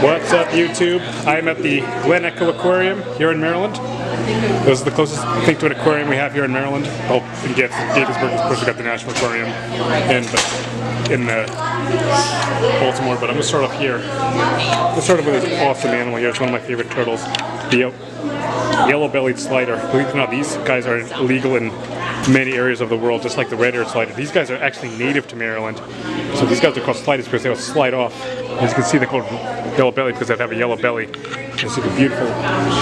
What's up, YouTube? I'm at the Glen Echo Aquarium here in Maryland. This is the closest thing to an aquarium we have here in Maryland. Oh, in Gaithersburg, of course, we got the National Aquarium in Baltimore, but I'm going to start off here. Let's start off with this awesome animal here. It's one of my favorite turtles, the yellow-bellied slider. Believe it or not, these guys are illegal in many areas of the world, just like the red-eared slider. These guys are actually native to Maryland. So these guys are called sliders because they will slide off. As you can see, they're called yellow belly because they have a yellow belly. You see the beautiful,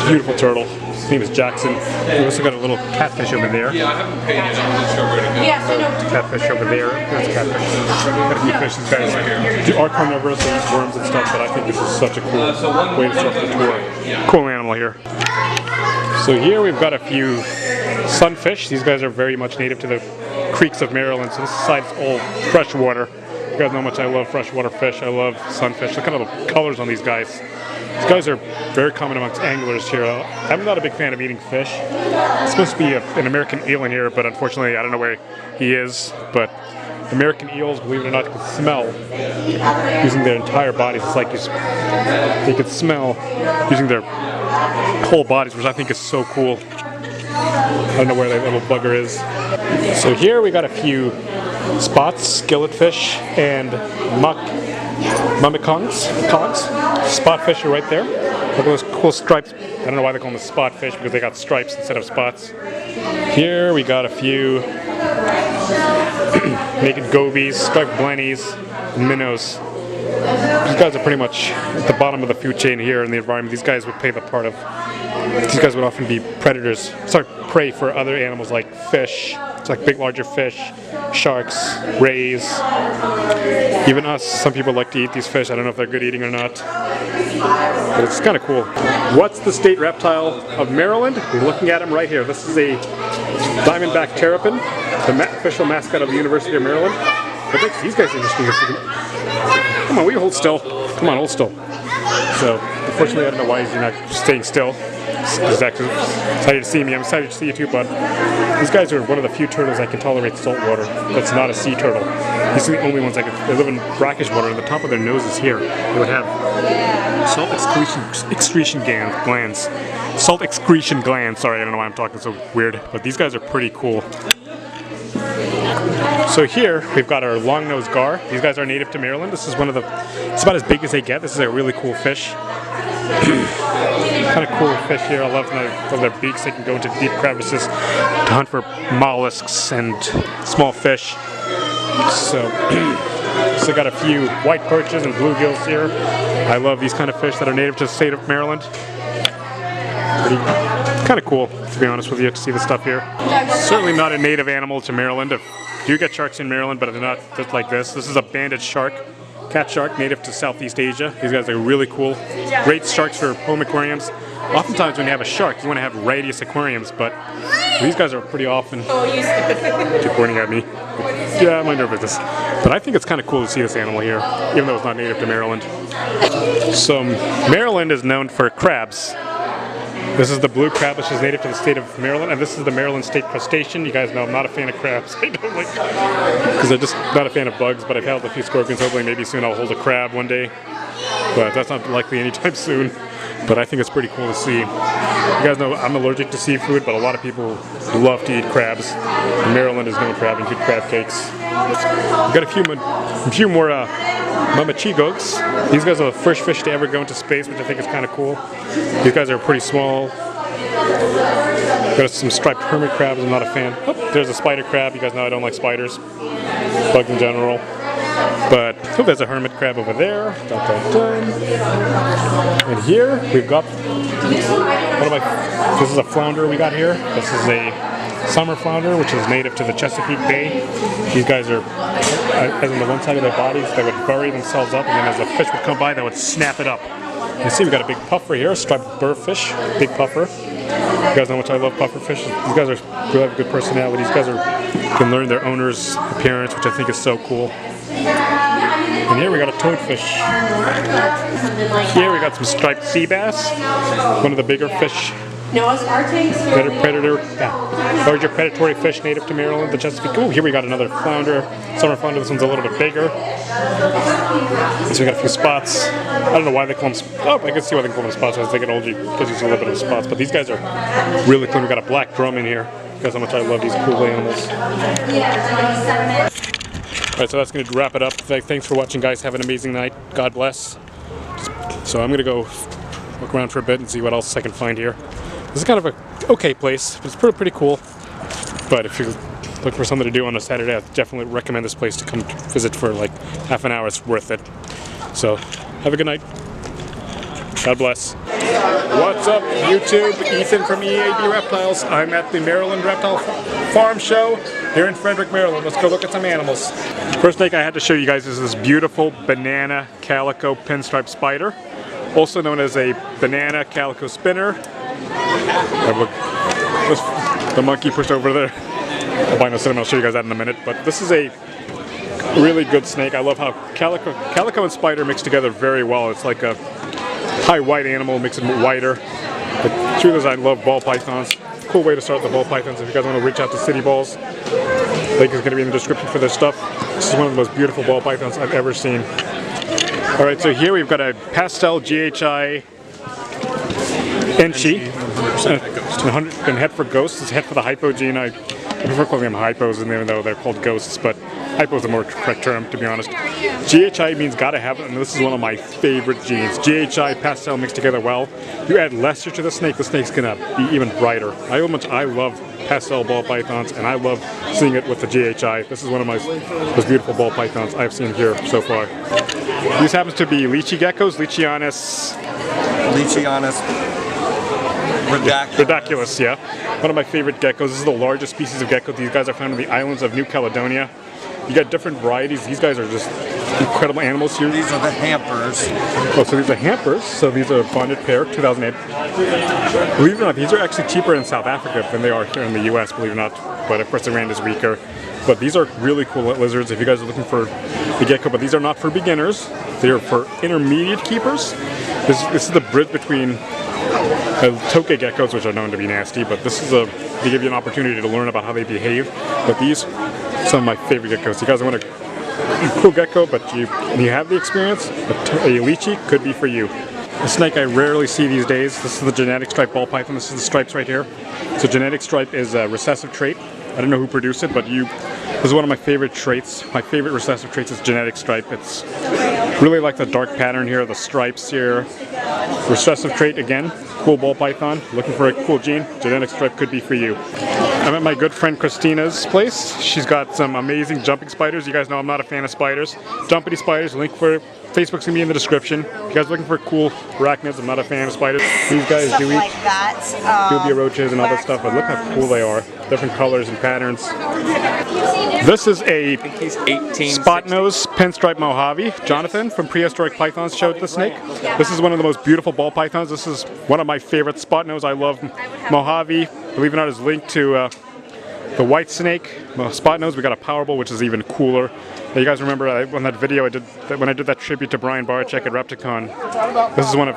beautiful turtle. His name is Jackson. We also got a little catfish over there. Yeah, I haven't paid it. I'm not sure where to go. Yes, I know. Catfish over there. There's a catfish. Got a few fish. These guys are carnivorous, they eat worms and stuff, but I think this is such a cool way to start the tour. Cool animal here. So here we've got a few sunfish. These guys are very much native to the creeks of Maryland, so this side is all freshwater. You guys know how much I love freshwater fish. I love sunfish. Look at all the colors on these guys. These guys are very common amongst anglers here. I'm not a big fan of eating fish. It's supposed to be an American eel in here, but unfortunately I don't know where he is. But American eels, believe it or not, can smell using their entire bodies. It's like they can smell using their whole bodies, which I think is so cool. I don't know where that little bugger is. So here we got a few spots, skilletfish, and mummikongs. Spotfish are right there. Look at those cool stripes. I don't know why they call them spotfish because they got stripes instead of spots. Here we got a few naked gobies, striped blennies, and minnows. These guys are pretty much at the bottom of the food chain here in the environment. These guys would play the part of. These guys would often be predators, prey for other animals like fish. It's like big, larger fish, sharks, rays. Even us, some people like to eat these fish. I don't know if they're good eating or not, but it's kind of cool. What's the state reptile of Maryland? We're looking at him right here. This is a diamondback terrapin, the official mascot of the University of Maryland. What makes these guys interesting is come on, will you hold still? Come on, hold still. So, unfortunately, I don't know why he's not staying still. He's actually excited to see me. I'm excited to see you too, bud. These guys are one of the few turtles I can tolerate salt water. That's not a sea turtle. These are the only ones I can. They live in brackish water, and the top of their noses here, they would have salt excretion glands. Salt excretion glands. Sorry, I don't know why I'm talking so weird, but these guys are pretty cool. So here we've got our long-nosed gar. These guys are native to Maryland. This is one of the. It's about as big as they get. This is a really cool fish. Kind of cool fish here. I love their beaks. They can go into deep crevices to hunt for mollusks and small fish. So got a few white perches and bluegills here. I love these kind of fish that are native to the state of Maryland. Kind of cool, to be honest with you, to see the stuff here. Certainly not a native animal to Maryland. You do get sharks in Maryland, but they're not just like this. This is a banded shark. Cat shark, native to Southeast Asia. These guys are really cool. Great sharks for home aquariums. Oftentimes when you have a shark, you want to have radius aquariums, but these guys are pretty often... Keep pointing at me. Yeah, mind your business. But I think it's kind of cool to see this animal here, even though it's not native to Maryland. So, Maryland is known for crabs. This is the blue crab, which is native to the state of Maryland, and this is the Maryland state crustacean. You guys know I'm not a fan of crabs. I don't like, because I'm just not a fan of bugs, but I've held a few scorpions. Hopefully maybe soon I'll hold a crab one day, but that's not likely anytime soon. But I think it's pretty cool to see. You guys know I'm allergic to seafood, but a lot of people love to eat crabs. And Maryland is known for having good crab cakes. We've got a few more mummikongs. These guys are the first fish to ever go into space, which I think is kind of cool. These guys are pretty small. Got some striped hermit crabs. I'm not a fan. Oh, there's a spider crab. You guys know I don't like spiders, bugs in general. But oh, there's a hermit crab over there. Dun, dun, dun. And here we've got this is a flounder we got here. This is a summer flounder, which is native to the Chesapeake Bay. These guys are, as on the one side of their bodies, they would bury themselves up, and then as a fish would come by, they would snap it up. You see, we got a big puffer here, striped burrfish, big puffer. You guys know how much I love puffer fish. These guys really have good personality. These guys can learn their owner's appearance, which I think is so cool. And here we got a toadfish. Here we got some striped sea bass, one of the bigger fish No, our tanks larger predatory fish native to Maryland, the Chesapeake. Oh, here we got another flounder, summer flounder. This one's a little bit bigger. So we got a few spots. I don't know why they call them. Oh, I can see why they call them spots. I was thinking old because you see a little bit of spots. But these guys are really cool. We got a black drum in here because how much I love these cool animals. Alright, so that's going to wrap it up. Thanks for watching, guys. Have an amazing night. God bless. So I'm going to go look around for a bit and see what else I can find here. This is kind of a okay place. It's pretty cool. But if you're looking for something to do on a Saturday, I definitely recommend this place to come visit for like half an hour. It's worth it. So have a good night. God bless. What's up, YouTube? Ethan from EAB Reptiles. I'm at the Maryland Reptile Farm Show here in Frederick, Maryland. Let's go look at some animals. First snake I had to show you guys is this beautiful banana calico pinstripe spider, also known as a banana calico spinner. The monkey pushed over there. Albino cinnamon, I'll show you guys that in a minute. But this is a really good snake. I love how calico and spider mix together very well. It's like a high white animal, makes it whiter. The truth is I love ball pythons. Cool way to start the ball pythons. If you guys want to reach out to City Balls, link is going to be in the description for their stuff. This is one of the most beautiful ball pythons I've ever seen. Alright, so here we've got a pastel GHI Enchi. And head for ghosts. It's head for the hypo gene. I prefer calling them hypos, even though they're called ghosts, but hypo is the more correct term, to be honest. GHI means gotta have it, and this is one of my favorite genes. GHI, pastel mixed together well. You add luster to the snake's gonna be even brighter. I love pastel ball pythons, and I love seeing it with the GHI. This is one of my most beautiful ball pythons I've seen here so far. These happens to be lychee geckos, Lycianus ridiculous, yeah. One of my favorite geckos. This is the largest species of gecko. These guys are found in the islands of New Caledonia. You got different varieties. These guys are just incredible animals here. These are the hampers. Oh, so these are hampers. So these are a bonded pair, 2008. Believe it or not, these are actually cheaper in South Africa than they are here in the US, believe it or not. But of course the rand is weaker. But these are really cool lizards if you guys are looking for the gecko. But these are not for beginners. They are for intermediate keepers. This is the bridge between toke geckos, which are known to be nasty, but this is they give you an opportunity to learn about how they behave. But these are some of my favorite geckos. You guys want a cool gecko, but you have the experience, a lychee could be for you. A snake I rarely see these days. This is the genetic stripe ball python. This is the stripes right here. So genetic stripe is a recessive trait. I don't know who produced it, but this is one of my favorite traits. My favorite recessive traits is genetic stripe. It's really like the dark pattern here, the stripes here. Recessive trait again, cool ball python. Looking for a cool gene, genetic stripe could be for you. I'm at my good friend Christina's place. She's got some amazing jumping spiders. You guys know I'm not a fan of spiders. Jumpity spiders, link for Facebook's gonna be in the description. If you guys are looking for cool arachnids, I'm not a fan of spiders. These guys do eat dubia roaches and all that stuff, but look how cool they are. Different colors and patterns. This is a spot nose pinstripe Mojave. Jonathan from Prehistoric Pythons showed the snake. This is one of the most beautiful ball pythons. This is one of my favorite spot nose. I love Mojave. Believe it or not, is linked to the white snake spot nose. We got a Powerball, which is even cooler. You guys remember on that video when I did that tribute to Brian Barczyk at Repticon. This is one of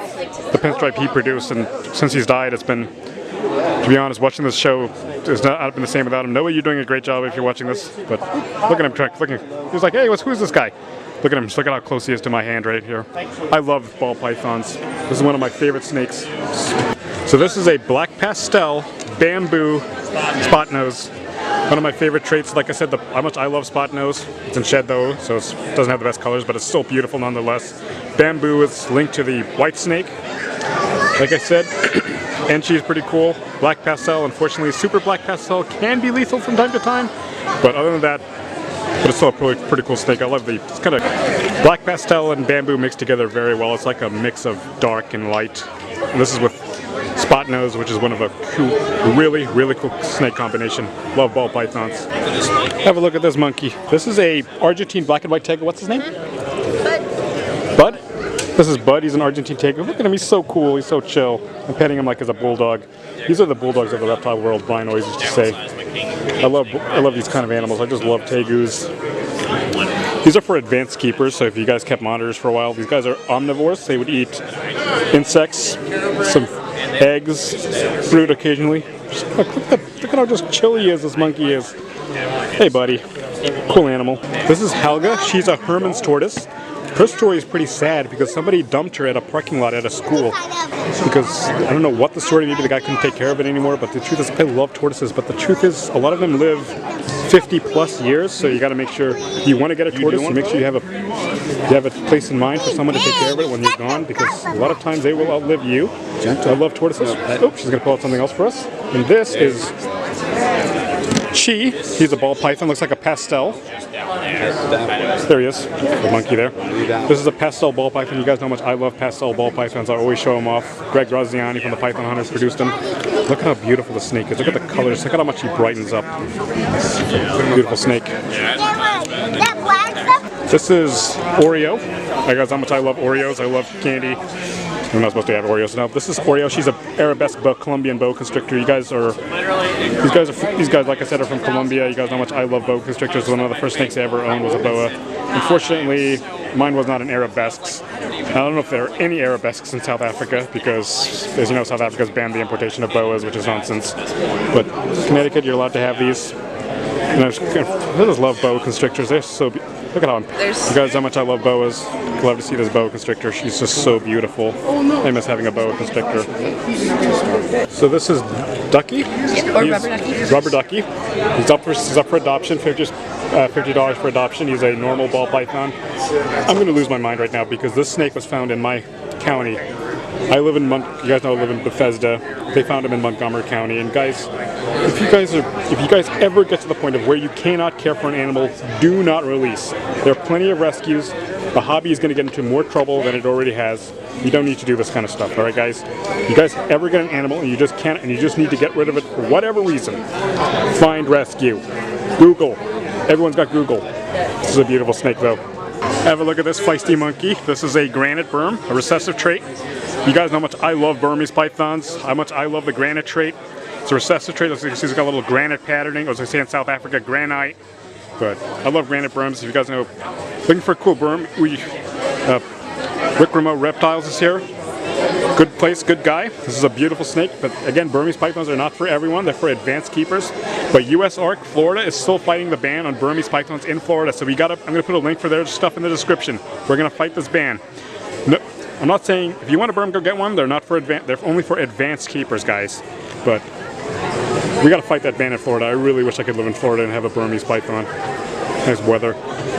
the pinstripe he produced, and since he's died, it's been, to be honest, watching this show has not been the same without him. Noah, you're doing a great job if you're watching this, but look at him, he's like, hey, who's this guy? Look at him, just look at how close he is to my hand right here. I love ball pythons. This is one of my favorite snakes. So this is a black pastel bamboo spot nose. One of my favorite traits, like I said, how much I love spot nose. It's in shed though, so it doesn't have the best colors, but it's still beautiful nonetheless. Bamboo is linked to the white snake. Like I said, Enchi is pretty cool. Black pastel, unfortunately, super black pastel can be lethal from time to time, but other than that, it's still a pretty cool snake. I love it's kind of black pastel and bamboo mixed together very well. It's like a mix of dark and light. And this is with spot nose, which is one of a really cool snake combination. Love ball pythons. Have a look at this monkey. This is a Argentine black and white Tegu. What's his name? Bud? This is Bud. He's an Argentine Tegu. Look at him. He's so cool. He's so chill. I'm petting him like he's a bulldog. These are the bulldogs of the reptile world, Brian always used to say. I love these kind of animals. I just love Tegus. These are for advanced keepers, so if you guys kept monitors for a while, these guys are omnivores. They would eat insects, some eggs, fruit occasionally. Look at how just chill he is, this monkey is. Hey buddy, cool animal. This is Helga, she's a Herman's tortoise. Her story is pretty sad because somebody dumped her at a parking lot at a school. Because I don't know what the story, maybe the guy couldn't take care of it anymore, but the truth is I love tortoises, but the truth is a lot of them live 50 plus years, so you got to make sure you want to get a tortoise, you make sure you have a place in mind for someone to take care of it when you're gone, because a lot of times they will outlive you. I love tortoises. Oops, she's going to pull out something else for us. And this is Chi. He's a ball python, looks like a pastel. There he is, the monkey there. This is a pastel ball python. You guys know how much I love pastel ball pythons. I always show them off. Greg Graziani from the Python Hunters produced them. Look how beautiful the snake is. Look at the colors. Look at how much he brightens up. Beautiful snake. This is Oreo. You guys know how much I love Oreos. I love candy. I'm not supposed to have Oreos now. This is Oreo. She's a Arabesque Colombian boa constrictor. These guys, like I said, are from Colombia. You guys know how much I love boa constrictors. One of the first snakes I ever owned was a boa. Unfortunately, mine was not an Arabesque. I don't know if there are any Arabesques in South Africa because, as you know, South Africa's banned the importation of boas, which is nonsense. But Connecticut, you're allowed to have these. And I just love boa constrictors. They're so look at how you guys know how much I love boas. Love to see this boa constrictor. She's just so beautiful. I miss having a boa constrictor. So this is Ducky. Yeah, or Rubber Ducky. Rubber Ducky. He's up for adoption. $50 for adoption. He's a normal ball python. I'm going to lose my mind right now because this snake was found in my county. I live in you guys know I live in Bethesda. They found him in Montgomery County. And guys, if you guys ever get to the point of where you cannot care for an animal, do not release. There are plenty of rescues. The hobby is going to get into more trouble than it already has. You don't need to do this kind of stuff, all right, guys? You guys ever get an animal and you just can't, and you just need to get rid of it for whatever reason, find rescue. Google. Everyone's got Google. This is a beautiful snake, though. Have a look at this feisty monkey. This is a granite berm, a recessive trait. You guys know how much I love Burmese pythons, how much I love the granite trait. It's a recessive trait. As you can see, it's got a little granite patterning, or as I say in South Africa, granite. But I love granite berms. If you guys know, looking for a cool berm, Rick Remote Reptiles is here. Good place, good guy. This is a beautiful snake, but again, Burmese pythons are not for everyone. They're for advanced keepers. But US ARC, Florida, is still fighting the ban on Burmese pythons in Florida. So I'm going to put a link for their stuff in the description. We're going to fight this ban. No, I'm not saying if you want a berm, go get one. They're not for they're only for advanced keepers, guys. But we got to fight that ban in Florida. I really wish I could live in Florida and have a Burmese python. Nice weather.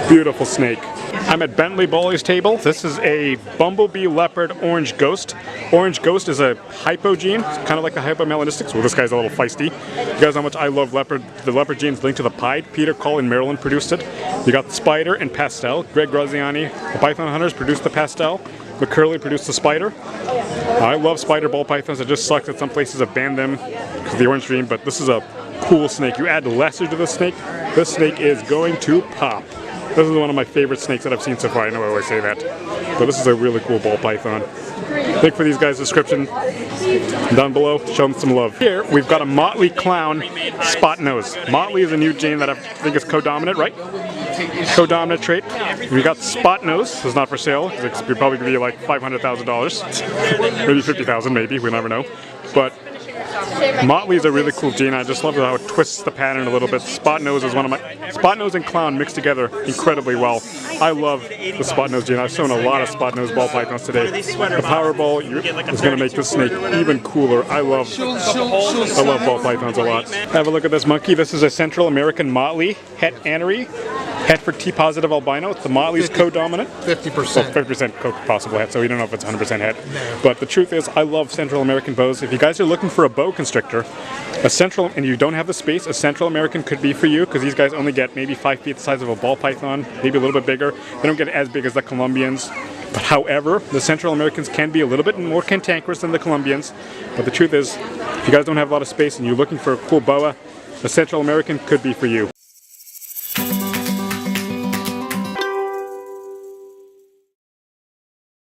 Beautiful snake. I'm at Bentley Bowley's table. This is a bumblebee leopard orange ghost. Orange ghost is a hypogene, kind of like the hypomelanistics. Well, this guy's a little feisty. You guys know how much I love leopard. The leopard gene is linked to the pied. Peter Call in Maryland produced it. You got the spider and pastel. Greg Graziani, the Python Hunters, produced the pastel. McCurley produced the spider. I love spider ball pythons. It just sucks that some places have banned them because of the orange gene, but this is a cool snake. You add lesser to this snake is going to pop. This is one of my favorite snakes that I've seen so far. I know I always say that, but this is a really cool ball python. Link for these guys' description down below. Show them some love. Here we've got a motley clown spot nose. Motley is a new gene that I think is co-dominant, right? Co-dominant trait. We got spot nose. This is not for sale. It's probably going to be like $500,000, maybe $50,000, maybe. We never know. But Motley is a really cool gene. I just love how it twists the pattern a little bit. Spot nose is one of my... Spot nose and clown mixed together incredibly well. I love the spot nose gene. I've shown a lot of spot nose ball pythons today. The Powerball is going to make this snake even cooler. I love ball pythons a lot. Have a look at this monkey. This is a Central American motley, het anery. Het for T-positive albino. The motley's co-dominant. 50%. Well, 50% possible het, so we don't know if it's 100% het. But the truth is, I love Central American bows. If you guys are looking for a boa constrictor, and you don't have the space, a Central American could be for you, because these guys only get maybe 5 feet the size of a ball python, maybe a little bit bigger. They don't get as big as the Colombians. But however, the Central Americans can be a little bit more cantankerous than the Colombians. But the truth is, if you guys don't have a lot of space and you're looking for a cool boa, the Central American could be for you.